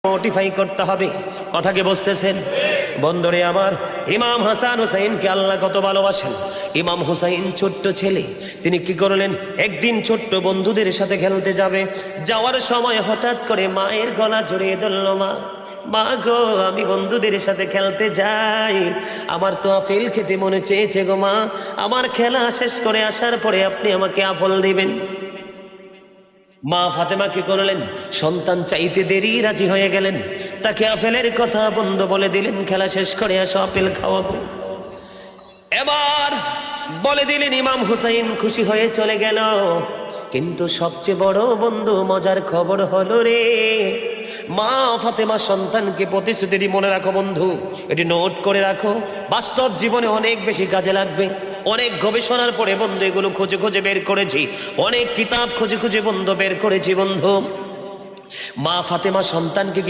Modify করতে হবে। কথা কি বুঝতেছেন বন্ধুরে আমার? ইমাম হাসান হুসাইনকে আল্লাহ কত ভালোবাসেন। ইমাম হুসাইন ছোট্ট ছেলে, তিনি কি করলেন, একদিন ছোট্ট বন্ধুদের সাথে খেলতে যাবে, যাওয়ার সময় হঠাৎ করে মায়ের গলা জড়িয়ে ধরল। মা গো, আমি বন্ধুদের সাথে খেলতে যাই, আমার তো আপেল খেতে মনে চেয়েছে গো মা, আমার খেলা শেষ করে আসার পরে আপনি আমাকে আপেল দিবেন। মা ফাতেমা কি করলেন, সন্তান চাইতে দেরি রাজি হয়ে গেলেন, তাকে আপেলের কথা বন্ধ বলে দিলেন, খেলা শেষ করে আসো আপেল খাওয়াবো। এবার বলে দিলেন, ইমাম হুসাইন খুশি হয়ে চলে গেল। কিন্তু সবচেয়ে বড় বন্ধু মজার খবর হলো রে, মা ফাতেমা সন্তানকে প্রতিশ্রুতি, মনে রাখো বন্ধু, এটি নোট করে রাখো, বাস্তব জীবনে অনেক বেশি কাজে লাগবে। অনেক গবেষণার পরে বন্ধু এগুলো খুঁজে খুঁজে বের করেছি, অনেক কিতাব খুঁজে খুঁজে বন্ধু বের করেছি বন্ধু। মা ফাতেমা সন্তানকে